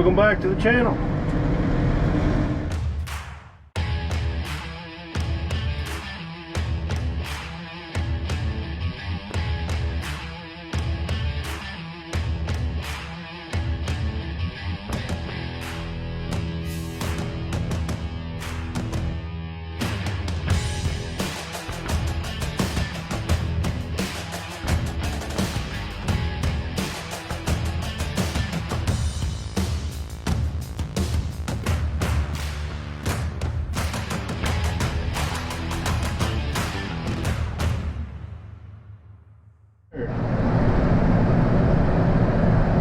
Welcome back to the channel.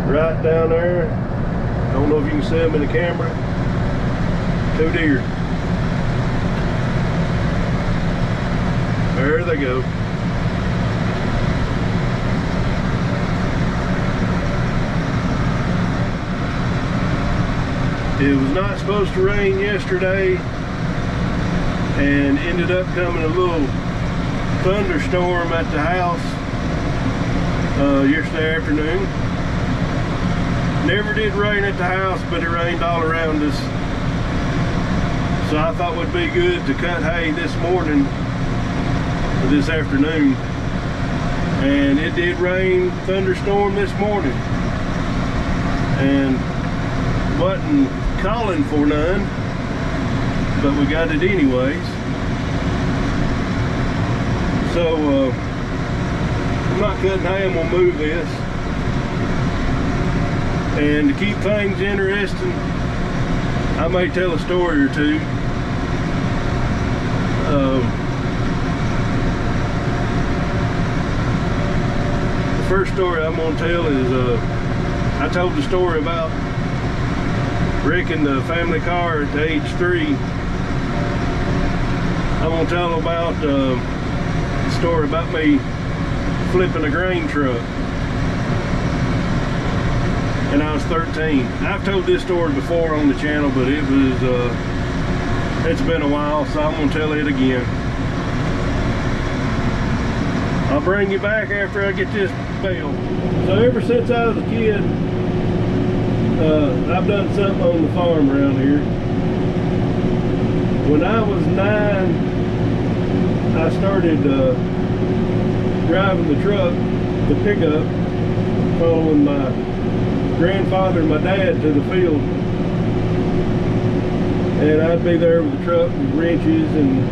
Right down there, I don't know if you can see them in the camera, 2 deer. There they go. It was not supposed to rain yesterday and ended up coming a little thunderstorm at the house yesterday afternoon. Never did rain at the house, but it rained all around us. So I thought it would be good to cut hay this morning or this afternoon. And it did rain, thunderstorm this morning. And wasn't calling for none, but we got it anyways. So I'm not cutting hay, I'm gonna move this. And to keep things interesting, I may tell a story or two. The first story I'm going to tell is, I told the story about wrecking the family car at age 3. I'm going to tell about the story about me flipping a grain truck. And I was 13. I've told this story before on the channel, but it was it's been a while, so I'm gonna tell it again. I'll bring you back after I get this bale. So ever since I was a kid, I've done something on the farm around here. When I was 9, I started driving the truck, the pickup, following my grandfather and my dad to the field, and I'd be there with the truck with wrenches, and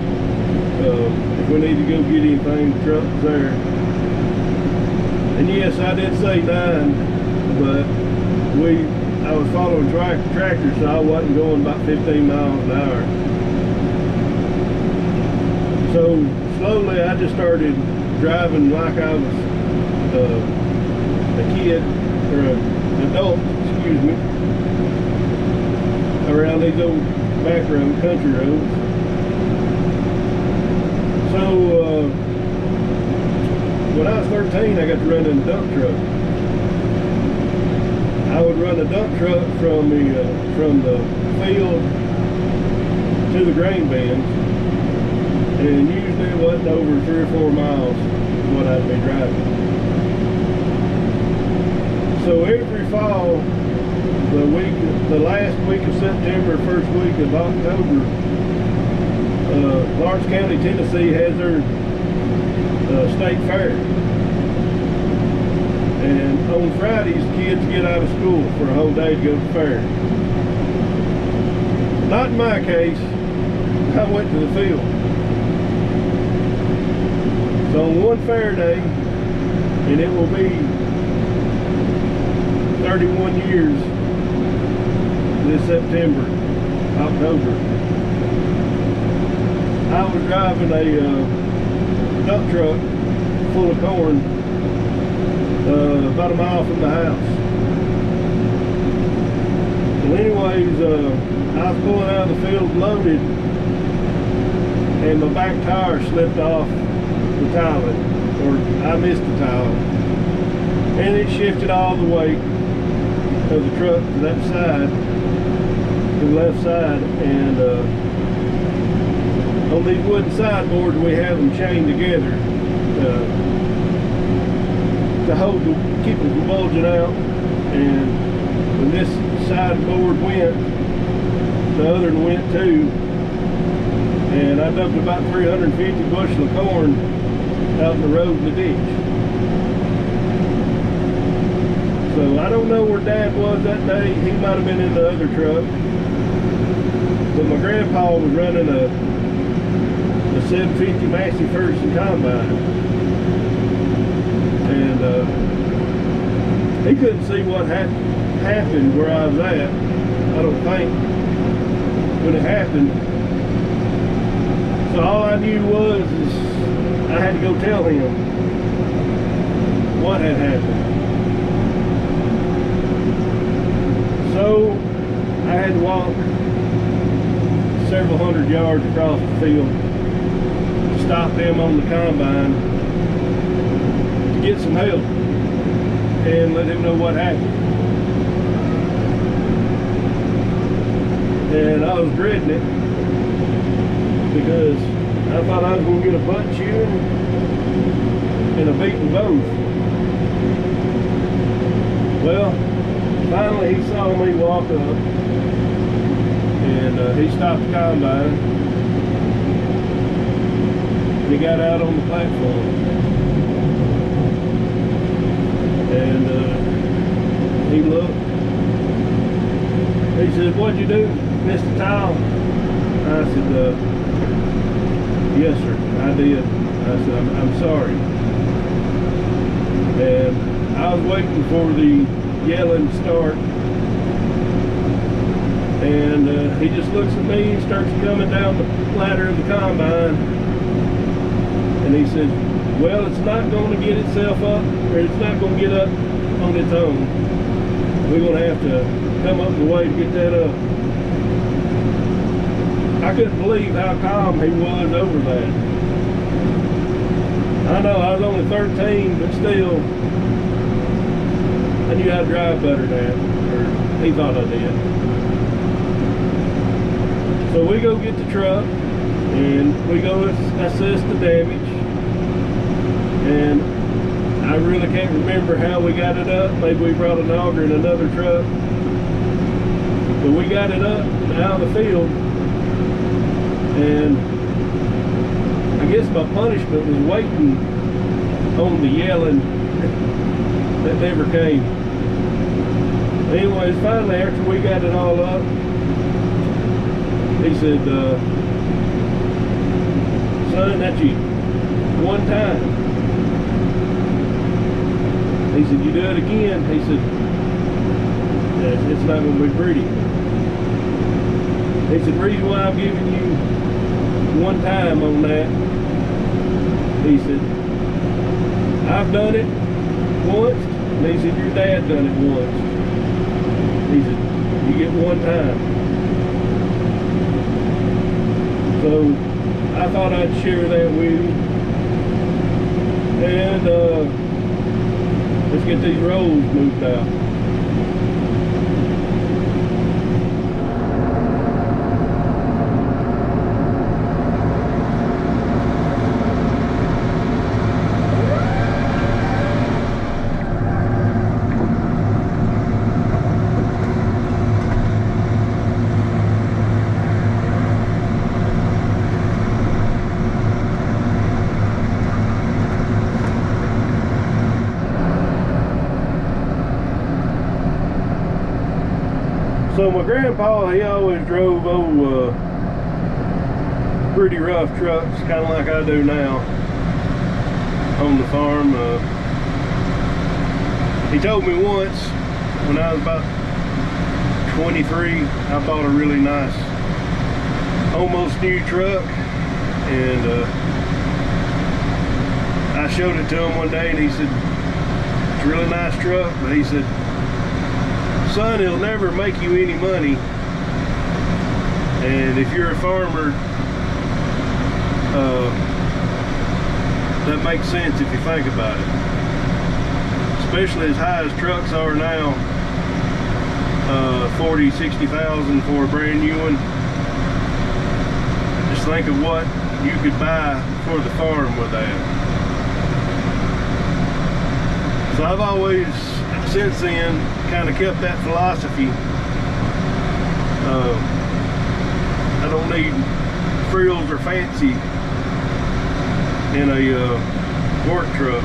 if we need to go get anything, the truck was there. And yes, I did say 9, but I was following tractors, so I wasn't going about 15 miles an hour. So slowly I just started driving like I was a kid, or an adult, excuse me, around these old back roads, country roads. So when I was 13, I got to run in a dump truck. I would run a dump truck from the field to the grain bins, and usually it wasn't over 3 or 4 miles what I'd be driving. So every fall, the last week of September, first week of October, Lawrence County, Tennessee has their state fair. And on Fridays, kids get out of school for a whole day to go to the fair. Not in my case. I went to the field. So on one fair day, and it will be 31 years this September, October, I was driving a dump truck full of corn about a mile from the house. Well, anyways, I was pulling out of the field loaded, and my back tire slipped off the tiling, or I missed the tile, and it shifted all the weight of the truck to that side, to the left side, and on these wooden sideboards we have them chained together to hold, keep them from bulging out, and when this side board went, the other one went too. And I dumped about 350 bushel of corn out in the road in the ditch. So I don't know where Dad was that day. He might have been in the other truck. But my grandpa was running a 750 Massey Ferguson combine. And he couldn't see what happened where I was at, I don't think, when it happened. So all I knew was I had to go tell him what had happened. So I had to walk several hundred yards across the field to stop him on the combine to get some help and let him know what happened. And I was dreading it because I thought I was going to get a butt chewing and a beating both. Well, finally he saw me walk up, and he stopped the combine, and he got out on the platform, and he looked. He said, "What'd you do, Mr. Tile?" I said, "Yes, sir, I did." I said, I'm sorry. And I was waiting for the yelling to start, and he just looks at me and starts coming down the ladder of the combine, and he said, "Well, it's not going to get itself up, or it's not going to get up on its own. We're going to have to come up with a way to get that up." I couldn't believe how calm he was over that. I know I was only 13, but still, I knew how to drive better than that, or he thought I did. So we go get the truck, and we go assess the damage, and I really can't remember how we got it up. Maybe we brought an auger in another truck, but we got it up out of the field. And I guess my punishment was waiting on the yelling that never came. Anyways, finally, after we got it all up, he said, "Son, that's you. One time." He said, "You do it again." He said, "It's not going to be pretty." He said, "The reason why I'm giving you one time on that," he said, "I've done it once," and he said, "Your dad done it once." He said, "You get one time." So I thought I'd share that with you. And let's get these rolls moved out. So my grandpa, he always drove old pretty rough trucks, kind of like I do now on the farm. He told me once when I was about 23, I bought a really nice, almost new truck, and I showed it to him one day, and he said, "It's a really nice truck," but he said, "Son, it'll never make you any money, and if you're a farmer, that makes sense if you think about it. Especially as high as trucks are now, 40, 60,000 for a brand new one. Just think of what you could buy for the farm with that." So I've always since then kind of kept that philosophy. I don't need frills or fancy in a work truck.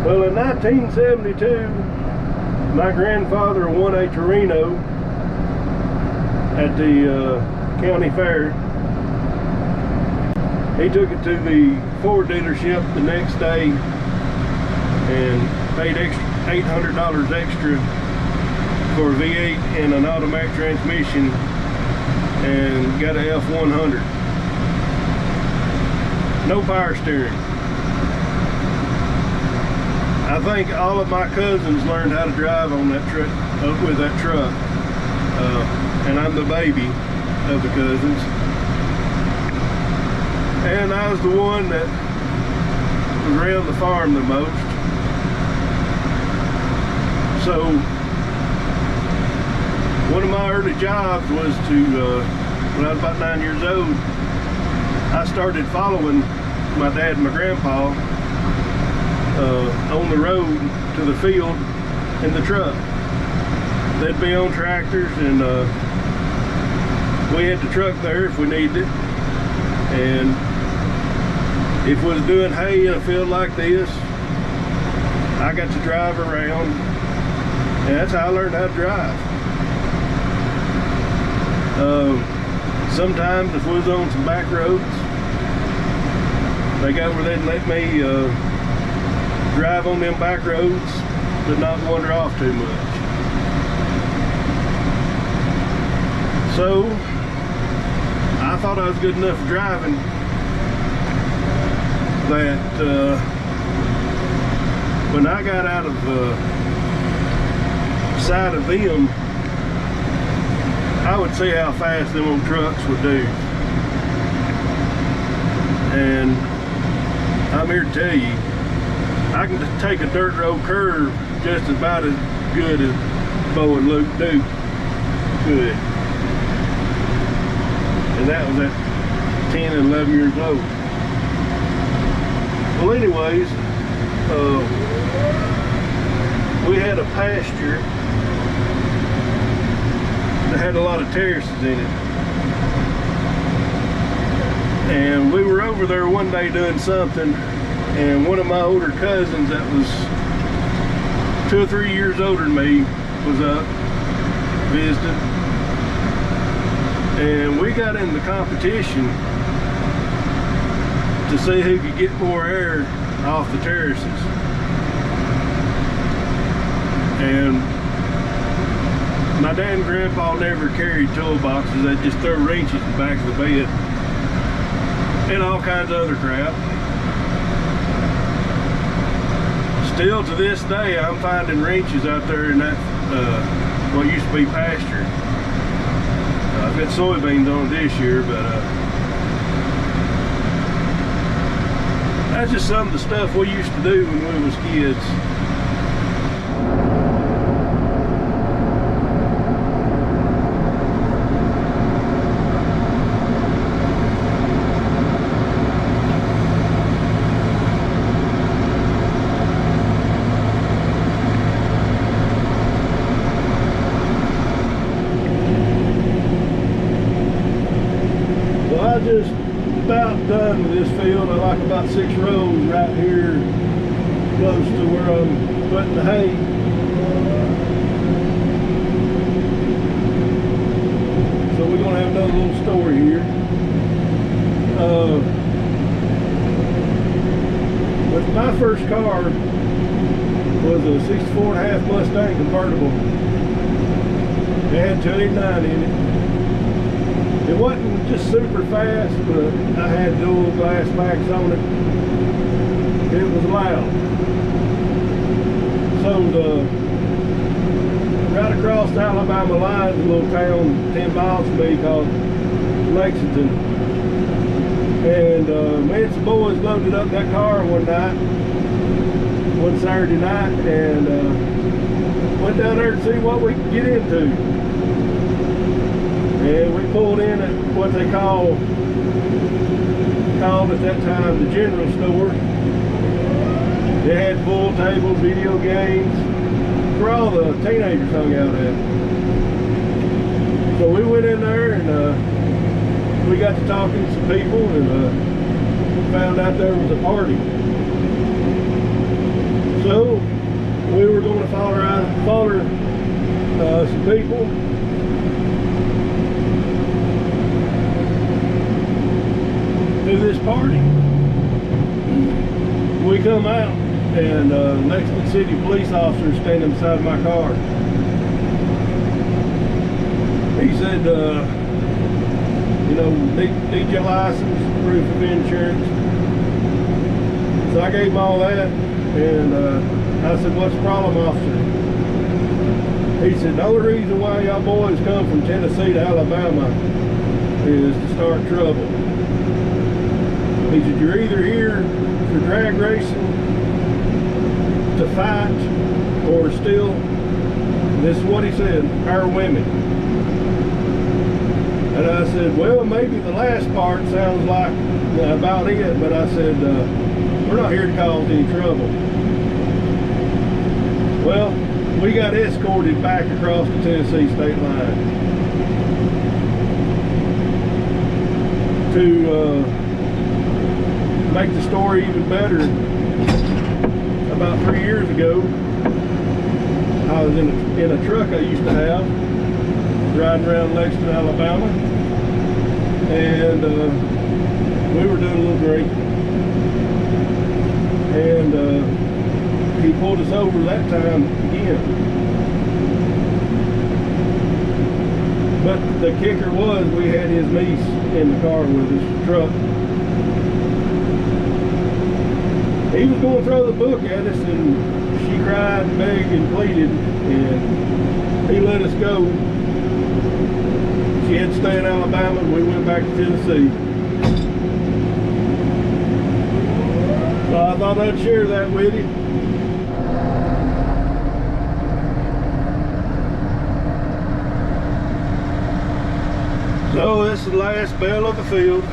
Well, in 1972, my grandfather won a Torino at the county fair. He took it to the Ford dealership the next day and paid $800 extra for a V8 and an automatic transmission, and got a F100. No power steering. I think all of my cousins learned how to drive on that truck, with that truck, and I'm the baby of the cousins. And I was the one that was around the farm the most. So one of my early jobs was to, when I was about 9 years old, I started following my dad and my grandpa on the road to the field in the truck. They'd be on tractors, and we had the truck there if we needed it. And if we was doing hay in a field like this, I got to drive around, and that's how I learned how to drive. Sometimes if we was on some back roads, they got where they'd let me drive on them back roads, but not wander off too much. So I thought I was good enough for driving that when I got out of sight of them, I would see how fast them old trucks would do. And I'm here to tell you, I can take a dirt road curve just about as good as Bo and Luke do. Good. And that was at 10 and 11 years old. Well, anyways, we had a pasture that had a lot of terraces in it. And we were over there one day doing something, and one of my older cousins that was 2 or 3 years older than me was up visiting. And we got in the competition to see who could get more air off the terraces. And my dad and grandpa never carried toolboxes. They just throw wrenches in the back of the bed and all kinds of other crap. Still to this day, I'm finding wrenches out there in that what used to be pasture. I've got soybeans on it this year, but that's just some of the stuff we used to do when we was kids. Just about done with this field. I like about 6 rows right here close to where I'm putting the hay. So we're going to have another little story here. But my first car was a 64.5 Mustang convertible. It had 289 in it. It wasn't just super fast, but I had dual glass backs on it. It was loud. So right across the Alabama line, a little town 10 miles from me called Lexington. And me and some boys loaded up that car one Saturday night, and went down there to see what we could get into. And we pulled in at what they call called at that time the general store. It had pool tables, video games, where all the teenagers hung out at. So we went in there and we got to talking to some people and found out there was a party. So we were going to follow some people. To this party. We come out and Lexington City police officer standing beside my car. He said, you know, need your license, proof of insurance. So I gave him all that, and I said, what's the problem, officer? He said, the only reason why y'all boys come from Tennessee to Alabama is to start trouble. He said, you're either here for drag racing, to fight, or steal, this is what he said, our women. And I said, well, maybe the last part sounds like about it, but I said, we're not here to cause any trouble. Well, we got escorted back across the Tennessee state line to make the story even better. About 3 years ago, I was in a truck I used to have, riding around Lexington, Alabama, and we were doing a little drinking, and he pulled us over that time again. But the kicker was we had his niece in the car with us, truck. He was going to throw the book at us, and she cried and begged and pleaded, and he let us go. She had to stay in Alabama, and we went back to Tennessee. So I thought I'd share that with you. So this is the last bale of the field.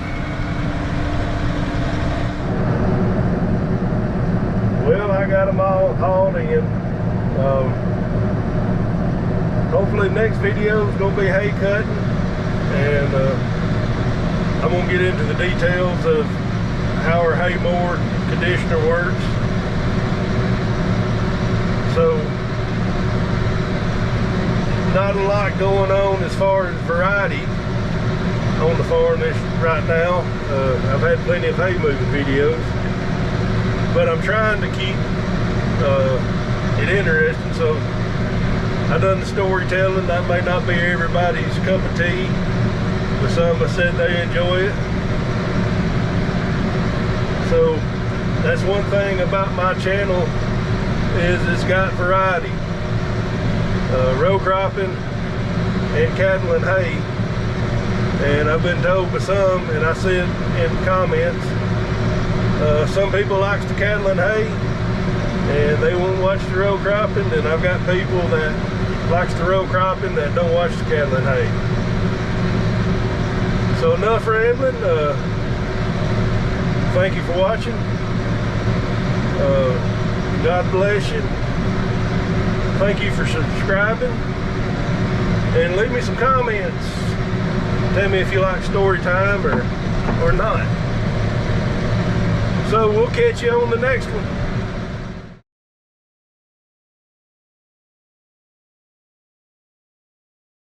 Well, I got them all hauled in. Hopefully the next video is going to be hay cutting, and I'm going to get into the details of how our hay mower conditioner works. So, not a lot going on as far as variety on the farm right now. I've had plenty of hay moving videos, but I'm trying to keep it interesting. So I done the storytelling. That may not be everybody's cup of tea, but some have said they enjoy it. So that's one thing about my channel, is it's got variety. Row cropping and cattle and hay. And I've been told by some, and I see it in comments, some people likes the cattle and hay and they won't watch the row cropping, and I've got people that likes the row cropping that don't watch the cattle and hay. So enough rambling. Thank you for watching. God bless you. Thank you for subscribing, and leave me some comments. Tell me if you like story time or not. So we'll catch you on the next one.